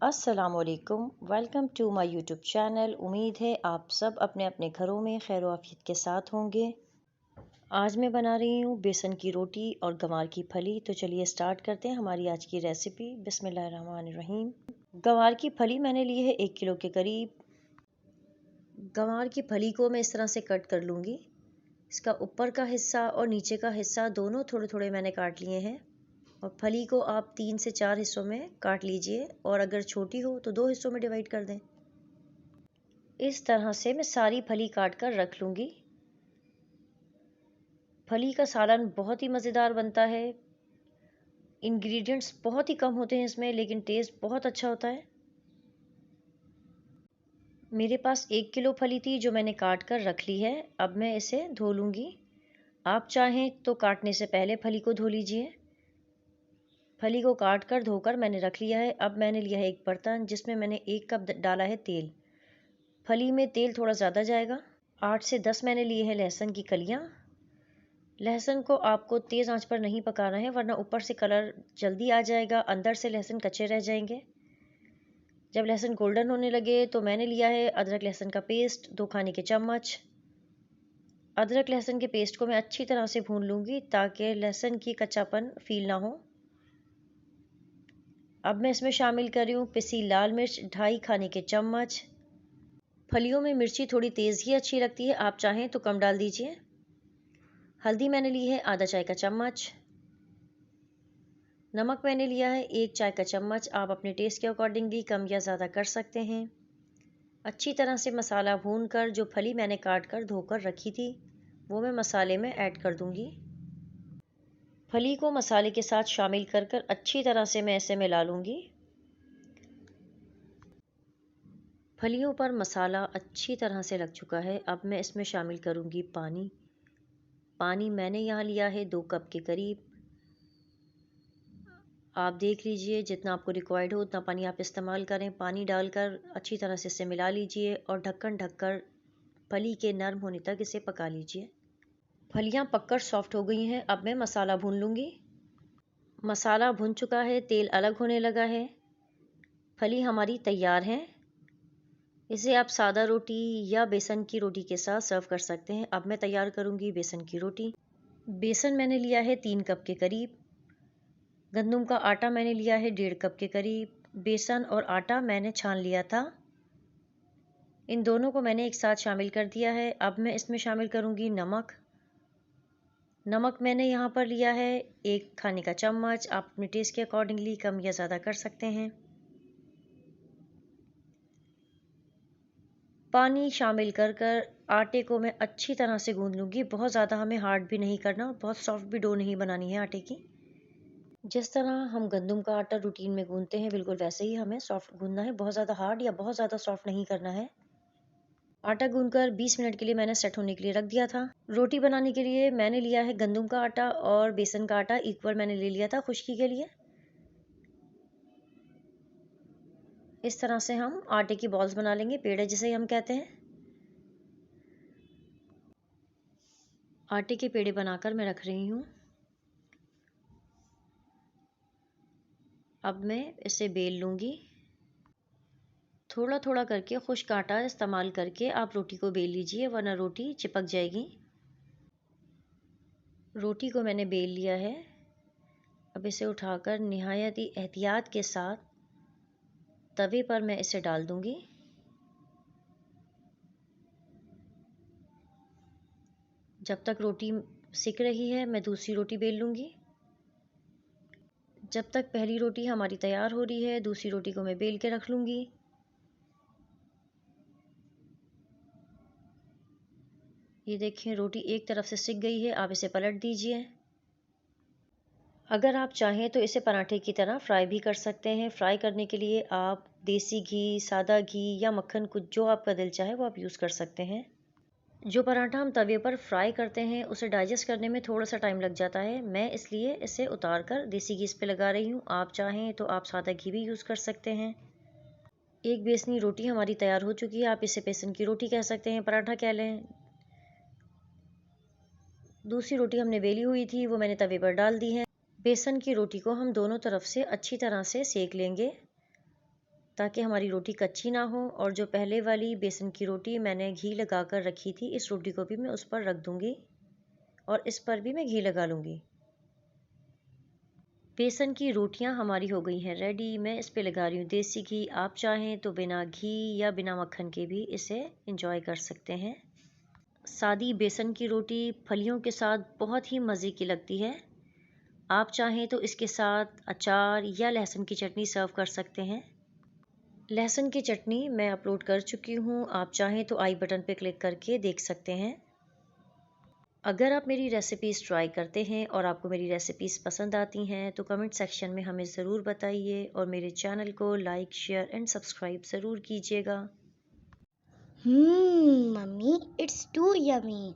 अस्सलामुअलैकुम, welcome to my YouTube channel. उम्मीद है आप सब अपने अपने घरों में खैर आफियत के साथ होंगे। आज मैं बना रही हूँ बेसन की रोटी और गंवार की फली। तो चलिए स्टार्ट करते हैं हमारी आज की रेसिपी। बिस्मिल्लाहिर्रहमानिर्रहीम। गंवार की फली मैंने ली है 1 किलो के करीब। गंवार की फली को मैं इस तरह से कट कर लूँगी। इसका ऊपर का हिस्सा और नीचे का हिस्सा दोनों थोड़े थोड़े मैंने काट लिए हैं। और फली को आप 3 से 4 हिस्सों में काट लीजिए, और अगर छोटी हो तो 2 हिस्सों में डिवाइड कर दें। इस तरह से मैं सारी फली काट कर रख लूँगी। फली का सालन बहुत ही मज़ेदार बनता है। इंग्रेडिएंट्स बहुत ही कम होते हैं इसमें, लेकिन टेस्ट बहुत अच्छा होता है। मेरे पास 1 किलो फली थी जो मैंने काट कर रख ली है। अब मैं इसे धो लूँगी। आप चाहें तो काटने से पहले फली को धो लीजिए। फली को काट कर धोकर मैंने रख लिया है। अब मैंने लिया है एक बर्तन जिसमें मैंने 1 कप डाला है तेल। फली में तेल थोड़ा ज़्यादा जाएगा। 8 से 10 मैंने लिए हैं लहसुन की कलियाँ। लहसुन को आपको तेज़ आंच पर नहीं पकाना है, वरना ऊपर से कलर जल्दी आ जाएगा, अंदर से लहसुन कच्चे रह जाएंगे। जब लहसुन गोल्डन होने लगे तो मैंने लिया है अदरक लहसुन का पेस्ट 2 खाने के चम्मच। अदरक लहसुन के पेस्ट को मैं अच्छी तरह से भून लूँगी ताकि लहसुन की कच्चापन फील ना हो। अब मैं इसमें शामिल कर रही हूँ पिसी लाल मिर्च 2.5 खाने के चम्मच। फलियों में मिर्ची थोड़ी तेज़ ही अच्छी लगती है, आप चाहें तो कम डाल दीजिए। हल्दी मैंने ली है आधा चाय का चम्मच। नमक मैंने लिया है 1 चाय का चम्मच। आप अपने टेस्ट के अकॉर्डिंगली कम या ज़्यादा कर सकते हैं। अच्छी तरह से मसाला भून कर जो फली मैंने काट कर धोकर रखी थी वो मैं मसाले में ऐड कर दूंगी। फली को मसाले के साथ शामिल कर कर अच्छी तरह से मैं इसे मिला लूँगी। फलियों पर मसाला अच्छी तरह से लग चुका है। अब मैं इसमें शामिल करूँगी पानी। पानी मैंने यहाँ लिया है 2 कप के करीब। आप देख लीजिए जितना आपको रिक्वायर्ड हो उतना पानी आप इस्तेमाल करें। पानी डालकर अच्छी तरह से इसे मिला लीजिए और ढक्कन ढककर फली के नरम होने तक इसे पका लीजिए। फलियां पककर सॉफ्ट हो गई हैं। अब मैं मसाला भून लूँगी। मसाला भुन चुका है, तेल अलग होने लगा है। फली हमारी तैयार है। इसे आप सादा रोटी या बेसन की रोटी के साथ सर्व कर सकते हैं। अब मैं तैयार करूँगी बेसन की रोटी। बेसन मैंने लिया है 3 कप के करीब। गंदम का आटा मैंने लिया है 1.5 कप के करीब। बेसन और आटा मैंने छान लिया था। इन दोनों को मैंने एक साथ शामिल कर दिया है। अब मैं इसमें शामिल करूँगी नमक। नमक मैंने यहाँ पर लिया है 1 खाने का चम्मच। आप अपने टेस्ट के अकॉर्डिंगली कम या ज़्यादा कर सकते हैं। पानी शामिल कर कर आटे को मैं अच्छी तरह से गूंद लूँगी। बहुत ज़्यादा हमें हार्ड भी नहीं करना, बहुत सॉफ्ट भी डो नहीं बनानी है आटे की। जिस तरह हम गंदम का आटा रूटीन में गूंदते हैं बिल्कुल वैसे ही हमें सॉफ्ट गूंदना है। बहुत ज़्यादा हार्ड या बहुत ज़्यादा सॉफ्ट नहीं करना है। आटा गूंदकर 20 मिनट के लिए मैंने सेट होने के लिए रख दिया था। रोटी बनाने के लिए मैंने लिया है गंदम का आटा और बेसन का आटा इक्वल मैंने ले लिया था खुश्की के लिए। इस तरह से हम आटे की बॉल्स बना लेंगे, पेड़े जिसे हम कहते हैं। आटे के पेड़े बनाकर मैं रख रही हूँ। अब मैं इसे बेल लूँगी। थोड़ा थोड़ा करके खुश्क आटा इस्तेमाल करके आप रोटी को बेल लीजिए, वरना रोटी चिपक जाएगी। रोटी को मैंने बेल लिया है। अब इसे उठाकर निहायत ही एहतियात के साथ तवे पर मैं इसे डाल दूँगी। जब तक रोटी सिक रही है मैं दूसरी रोटी बेल लूँगी। जब तक पहली रोटी हमारी तैयार हो रही है दूसरी रोटी को मैं बेल के रख लूँगी। ये देखिए रोटी एक तरफ से सिक गई है। आप इसे पलट दीजिए। अगर आप चाहें तो इसे पराठे की तरह फ्राई भी कर सकते हैं। फ्राई करने के लिए आप देसी घी, सादा घी या मक्खन, कुछ जो आपका दिल चाहे वो आप यूज़ कर सकते हैं। जो पराठा हम तवे पर फ्राई करते हैं उसे डाइजेस्ट करने में थोड़ा सा टाइम लग जाता है। मैं इसलिए इसे उतार कर देसी घी इस पे लगा रही हूँ। आप चाहें तो आप सादा घी भी यूज़ कर सकते हैं। एक बेसनी रोटी हमारी तैयार हो चुकी है। आप इसे बेसन की रोटी कह सकते हैं, पराठा कह लें। दूसरी रोटी हमने बेली हुई थी वो मैंने तवे पर डाल दी है। बेसन की रोटी को हम दोनों तरफ से अच्छी तरह से सेक लेंगे। ताकि हमारी रोटी कच्ची ना हो। और जो पहले वाली बेसन की रोटी मैंने घी लगा कर रखी थी, इस रोटी को भी मैं उस पर रख दूँगी और इस पर भी मैं घी लगा लूँगी। बेसन की रोटियां हमारी हो गई हैं रेडी। मैं इस पे लगा रही हूँ देसी घी। आप चाहें तो बिना घी या बिना मक्खन के भी इसे एंजॉय कर सकते हैं। सादी बेसन की रोटी फलियों के साथ बहुत ही मज़े की लगती है। आप चाहें तो इसके साथ अचार या लहसुन की चटनी सर्व कर सकते हैं। लहसुन की चटनी मैं अपलोड कर चुकी हूँ, आप चाहें तो आई बटन पे क्लिक करके देख सकते हैं। अगर आप मेरी रेसिपीज़ ट्राई करते हैं और आपको मेरी रेसिपीज़ पसंद आती हैं तो कमेंट सेक्शन में हमें ज़रूर बताइए और मेरे चैनल को लाइक, शेयर एंड सब्सक्राइब ज़रूर कीजिएगा। Mummy, it's too yummy.